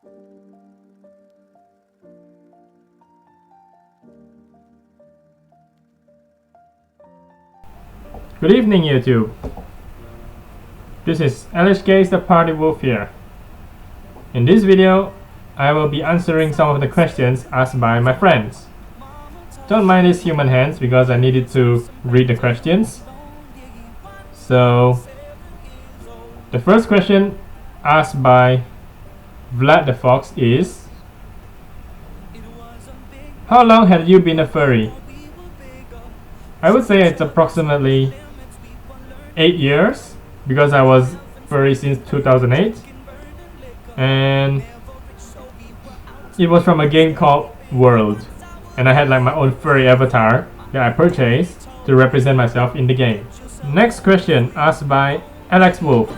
Good evening, YouTube. This is Alishk, the Party Wolf here. In this video, I will be answering some of the questions asked by my friends. Don't mind these human hands because I needed to read the questions. So, the first question asked by Vlad the Fox is, how long have you been a furry? I would say it's approximately 8 years because I was furry since 2008, and it was from a game called World, and I had like my own furry avatar that I purchased to represent myself in the game. Next question asked by Alex Wolf.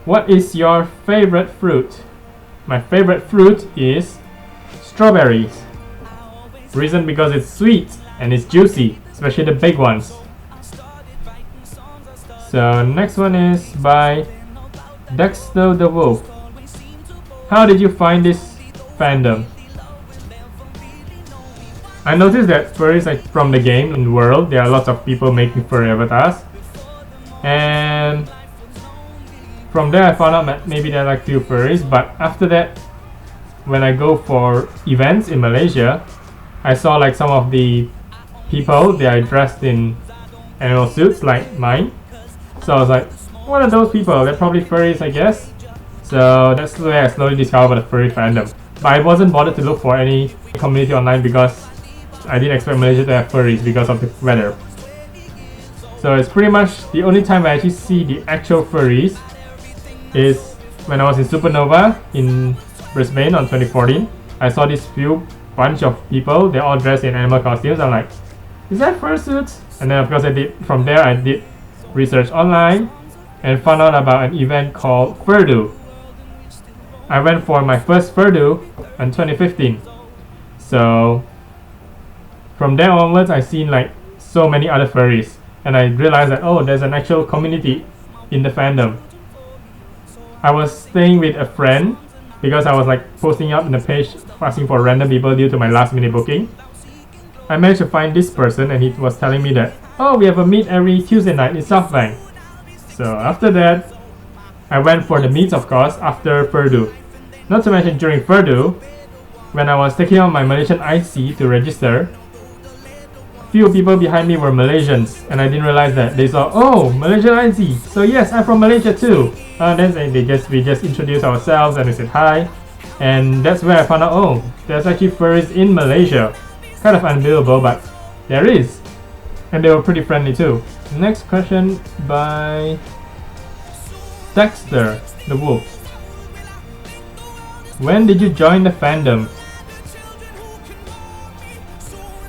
What is your favorite fruit? My favorite fruit is strawberries. Reason because it's sweet and it's juicy, especially the big ones. So next one is by Dexter the Wolf. How did you find this fandom? I noticed that furries are from the game in the world. There are lots of people making furry avatars, and from there I found out that maybe there are like few furries. But after that, when I go for events in Malaysia, I saw like some of the people, they are dressed in animal suits like mine. So I was like, what are those people? They're probably furries, I guess. So that's where I slowly discovered the furry fandom. But I wasn't bothered to look for any community online because I didn't expect Malaysia to have furries because of the weather. So it's pretty much the only time I actually see the actual furries is when I was in Supernova in Brisbane on 2014. I saw this few bunch of people, they're all dressed in animal costumes. I'm like, is that fursuits? And then of course from there I did research online and found out about an event called Furdo. I went for my first Furdo in 2015. So from there onwards I seen like so many other furries, and I realized that oh, there's an actual community in the fandom. I was staying with a friend because I was like posting up in the page asking for random people due to my last minute booking. I managed to find this person and he was telling me that oh, we have a meet every Tuesday night in South Bank. So after that, I went for the meets, of course, after Furdo. Not to mention during Furdo, when I was taking out my Malaysian IC to register, few people behind me were Malaysians, and I didn't realize that. They saw, oh, Malaysian IC, so yes, I'm from Malaysia too. Then we just introduced ourselves and we said hi, and that's where I found out, oh, there's actually furries in Malaysia. Kind of unbelievable, but there is. And they were pretty friendly too. Next question by Dexter the Wolf. When did you join the fandom?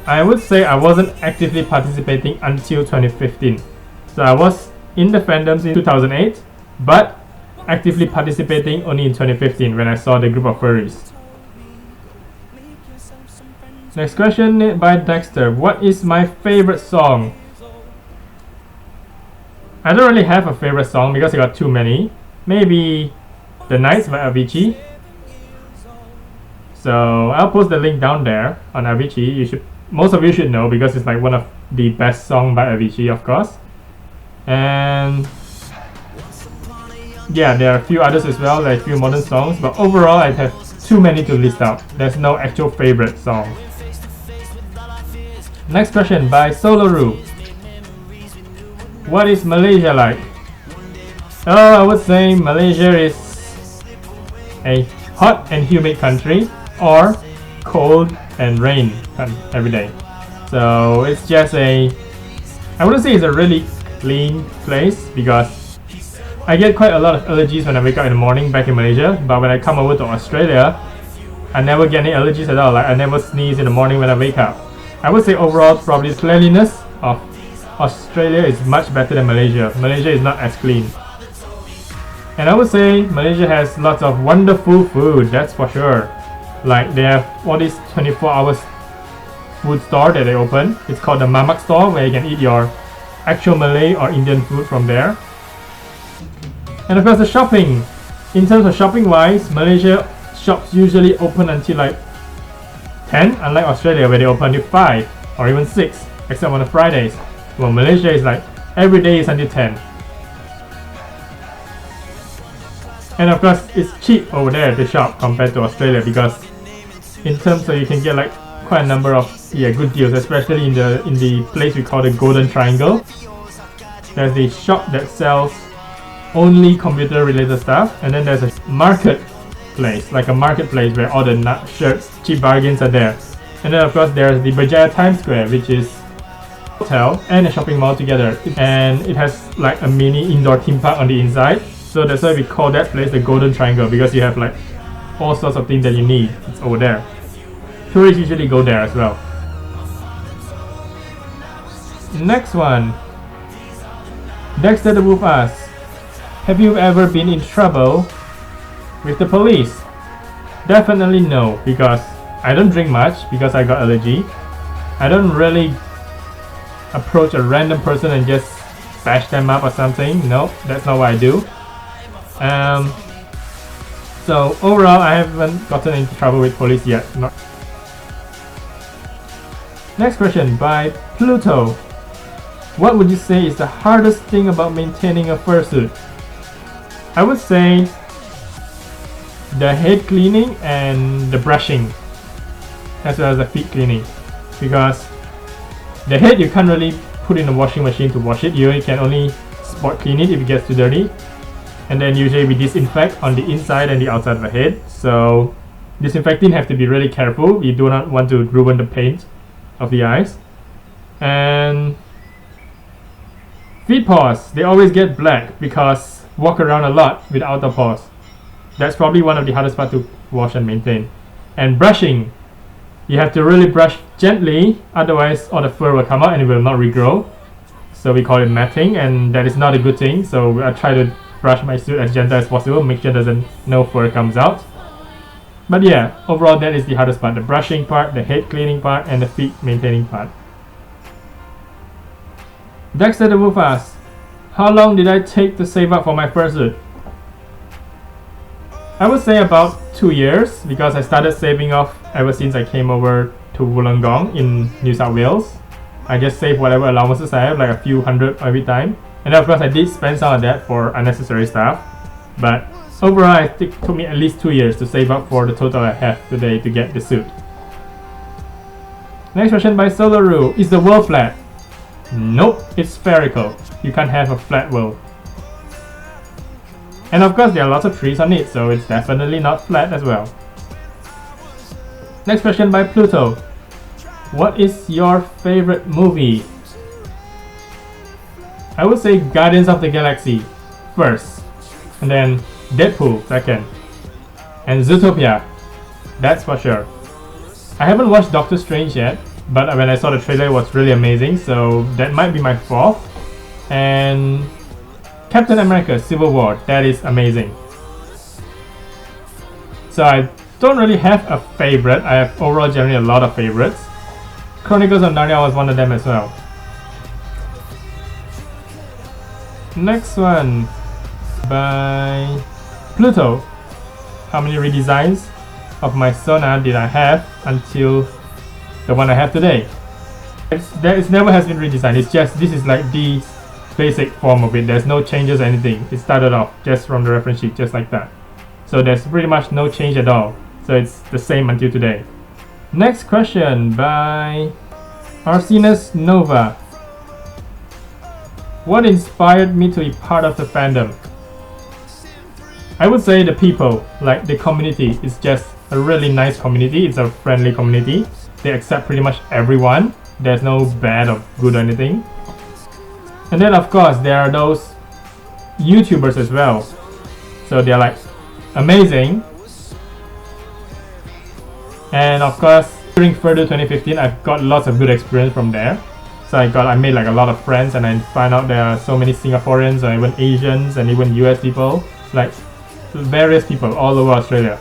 I would say I wasn't actively participating until 2015. So I was in the fandom since 2008, but actively participating only in 2015 when I saw the group of furries. Next question by Dexter. What is my favorite song? I don't really have a favorite song because I got too many. Maybe The Nights by Avicii. So I'll post the link down there on Avicii. Most of you should know because it's like one of the best songs by Avicii, of course. And yeah, there are a few others as well, like a few modern songs. But overall, I have too many to list out. There's no actual favorite song. Next question by Soloru. What is Malaysia like? Oh, I would say Malaysia is a hot and humid country, or cold and rain every day. So it's just I wouldn't say it's a really clean place because I get quite a lot of allergies when I wake up in the morning back in Malaysia. But when I come over to Australia, I never get any allergies at all. Like I never sneeze in the morning when I wake up. I would say overall probably the cleanliness of Australia is much better than Malaysia. Malaysia is not as clean. And I would say Malaysia has lots of wonderful food, that's for sure. Like they have all these 24 hours food store that they open. It's called the Mamak store, where you can eat your actual Malay or Indian food from there. And of course the shopping In terms of shopping wise, Malaysia shops usually open until like 10, unlike Australia where they open until 5 or even 6, except on the Fridays. Well, Malaysia is like every day is until 10. And of course, it's cheap over there to shop compared to Australia, because in terms of you can get like quite a number of good deals, especially in the place we call the Golden Triangle. There's the shop that sells only computer related stuff, and then there's a marketplace, like a marketplace where all the nut shirts, cheap bargains are there. And then of course there's the Berjaya Times Square, which is a hotel and a shopping mall together, and it has like a mini indoor theme park on the inside. So that's why we call that place the Golden Triangle, because you have like all sorts of things that you need. It's over there. Tourists usually go there as well. Next one. Dexter the Wolf asks, have you ever been in trouble with the police? Definitely no, because I don't drink much because I got allergy. I don't really approach a random person and just bash them up or something. No, that's not what I do. So overall, I haven't gotten into trouble with police yet. Next question by Pluto. What would you say is the hardest thing about maintaining a fursuit? I would say the head cleaning and the brushing, as well as the feet cleaning, because the head you can't really put in a washing machine to wash it. You can only spot clean it if it gets too dirty. And then usually we disinfect on the inside and the outside of the head. So disinfecting have to be really careful. You do not want to ruin the paint of the eyes. And feet paws, they always get black because walk around a lot with outer paws. That's probably one of the hardest part to wash and maintain. And brushing, you have to really brush gently, otherwise all the fur will come out and it will not regrow. So we call it matting, and that is not a good thing. So I try to brush my suit as gentle as possible, make sure no fur comes out. But yeah, overall that is the hardest part, the brushing part, the head cleaning part, and the feet maintaining part. Dexter the Wolf asks, how long did I take to save up for my fursuit? I would say about 2 years, because I started saving off ever since I came over to Wollongong in New South Wales. I just save whatever allowances I have, like a few hundred every time. And then of course I did spend some of that for unnecessary stuff. But overall it took me at least 2 years to save up for the total I have today to get the suit. Next question by Solaru. Is the world flat? Nope, it's spherical. You can't have a flat world. And of course there are lots of trees on it, so it's definitely not flat as well. Next question by Pluto. What is your favorite movie? I would say Guardians of the Galaxy first, and then Deadpool second, and Zootopia, that's for sure. I haven't watched Doctor Strange yet, but when I saw the trailer it was really amazing, so that might be my fourth. And Captain America Civil War, that is amazing. So I don't really have a favorite, I have overall generally a lot of favorites. Chronicles of Narnia was one of them as well. Next one by Pluto. How many redesigns of my Sona did I have until the one I have today? It never has been redesigned, it's just, this is like the basic form of it. There's no changes or anything. It started off just from the reference sheet, just like that. So there's pretty much no change at all. So it's the same until today. Next question by Arsenus Nova. What inspired me to be part of the fandom? I would say the people, like the community. It's just a really nice community. It's a friendly community. They accept pretty much everyone. There's no bad or good or anything. And then of course there are those YouTubers as well. So they're like amazing. And of course during Furry 2015 I've got lots of good experience from there. So I made like a lot of friends, and I found out there are so many Singaporeans or even Asians and even US people, like various people all over Australia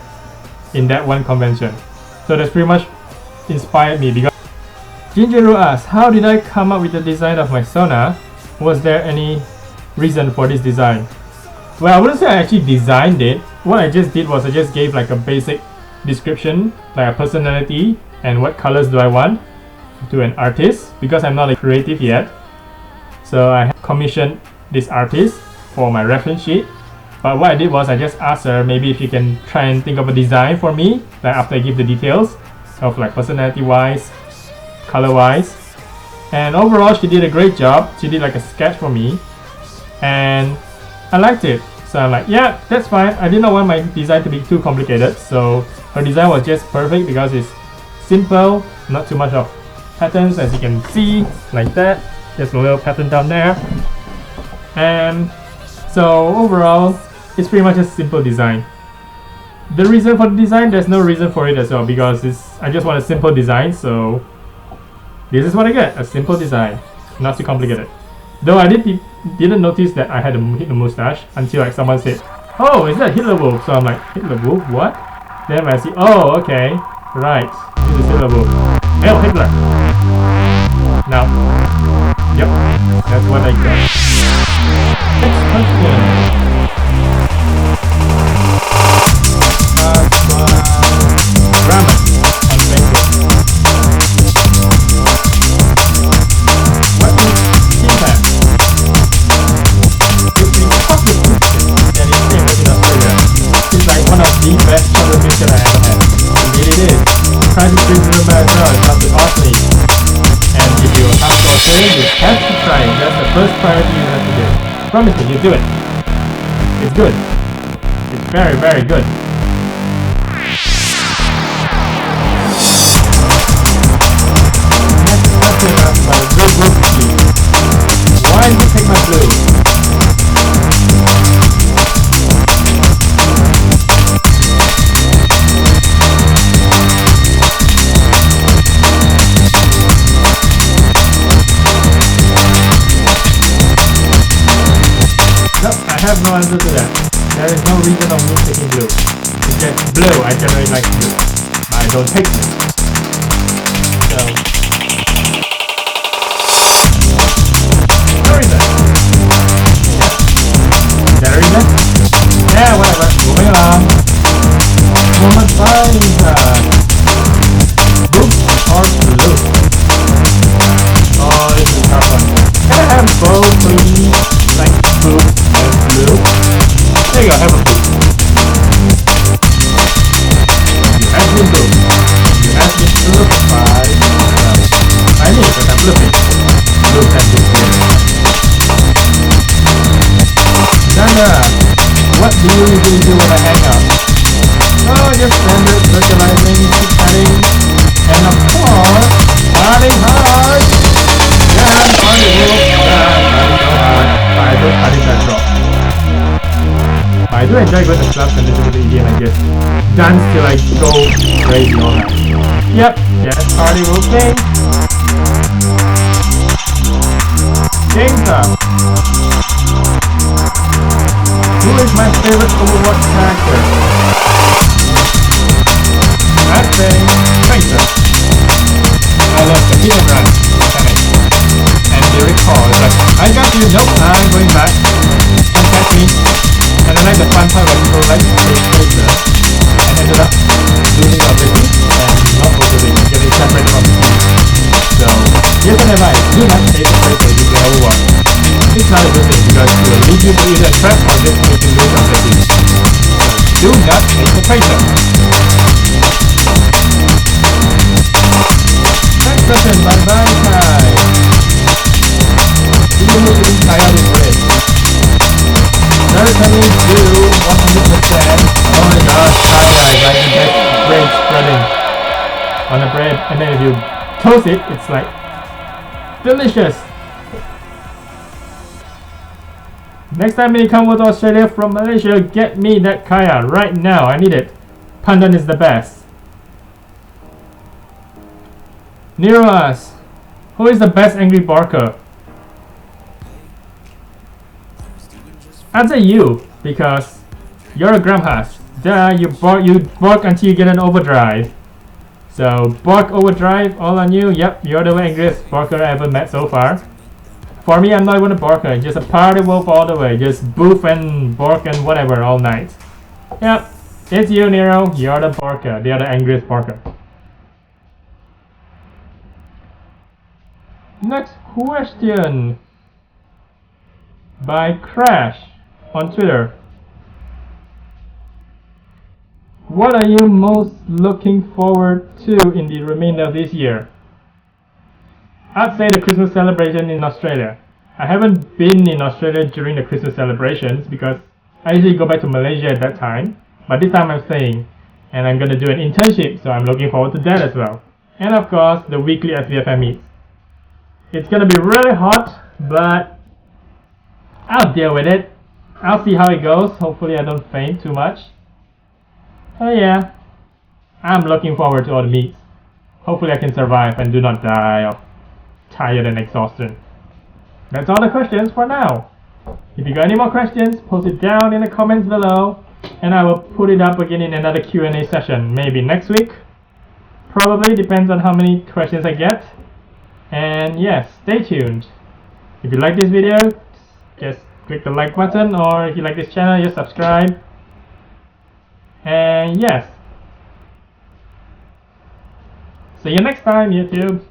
in that one convention. So that's pretty much inspired me. Because Jinjiro asks, how did I come up with the design of my Sona? Was there any reason for this design? Well, I wouldn't say I actually designed it. what I just did was I just gave like a basic description, like a personality and what colors do I want to an artist, because I'm not a creative yet. So I commissioned this artist for my reference sheet. But what I did was I just asked her maybe if she can try and think of a design for me, like after I give the details of like personality wise, color wise. And overall she did a great job. She did like a sketch for me and I liked it. So I'm like, yeah, that's fine. I did not want my design to be too complicated, so her design was just perfect because it's simple, not too much of patterns, as you can see, like that. There's a little pattern down there. And so overall, it's pretty much a simple design. The reason for the design, there's no reason for it as well, because I just want a simple design, so this is what I get, a simple design, not too complicated. Though I didn't notice that I had a Hitler mustache until like someone said, oh, is that Hitler Wolf? So I'm like, Hitler Wolf, what? Then I see, oh, okay, right, this is Hitler Wolf. Hail Hitler! Now, yep, that's what I got. Next question. Ramen on Facebook. What is T-Pan? It's a chocolate biscuit that is famous in Australia. It's like one of the best chocolate biscuits I ever had. Indeed it is. Try to bring it back now, it's not awesome. And if you come to Australia, you have to try it. That's the first priority you have to do. Promise me, you do it. It's good. It's very, very good. Why did you take my blue? No, I have no answer to that. There is no reason of me taking blue. It's just blue, I generally like blue. But I don't take blue. So there is it? Yeah, whatever. Moving along. Moment 5. Book or blue? Oh, this is a tough one. Can I have both, please? Like book and blue? There you go, have a book. You asked me book. You asked me to look at 5. I need, but I'm looking. Look at this here. Sandra, what do you usually do when I hang out? Oh, just standard socializing, chit-chatting, and of course, partying hard! Yeah, I'm party wolf, partying so hard, but I don't party that drop. I do enjoy going to clubs and listening to EDM and just dance till I go crazy all night. Yep, yes, party wolf thing. Game time. Who is my favorite Overwatch character? That thing, Tracer. I love the hit and run mechanic. And the recall is like, I got you, nope, I'm going back. Don't catch me. And I like the fun part where people like Tracer and ended up losing the ability and not focusing and getting separated from the team. So, here's an advice, do not take the Tracer if you play Overwatch. It's not a good thing because it will lead you to either trap or just make you lose ability. So, do not take the Tracer. Next question, bye-bye Kai. Do you need to leave Kaya this way? Certainly do, 100%. Oh my gosh, Kaya is like the best bread spreading on the bread, and then if you toast it, it's like delicious. Next time when you come to Australia from Malaysia, get me that kaya right now. I need it. Pandan is the best. Nero asks, who is the best angry barker? I'd say you, because you're a grandpas. Duh, you bark until you get an overdrive. So bark overdrive all on you. Yep, you're the angriest barker I ever met so far. For me, I'm not even a barker, just a party wolf all the way. Just boof and bark and whatever all night. Yep, it's you, Nero. You're the barker. They are the angriest barker. Next question by Crash on Twitter. What are you most looking forward to in the remainder of this year? I'd say the Christmas celebration in Australia. I haven't been in Australia during the Christmas celebrations because I usually go back to Malaysia at that time. But this time I'm staying and I'm gonna do an internship, so I'm looking forward to that as well. And of course, the weekly SVFM meets. It's gonna be really hot, but I'll deal with it. I'll see how it goes. Hopefully I don't faint too much. Oh yeah, I'm looking forward to all the meets. Hopefully I can survive and do not die of tired and exhaustion. That's all the questions for now. If you got any more questions, post it down in the comments below and I will put it up again in another Q&A session, maybe next week. Probably, depends on how many questions I get. And yes, stay tuned. If you like this video, just click the like button, or if you like this channel, just subscribe. And yes, see you next time, YouTube.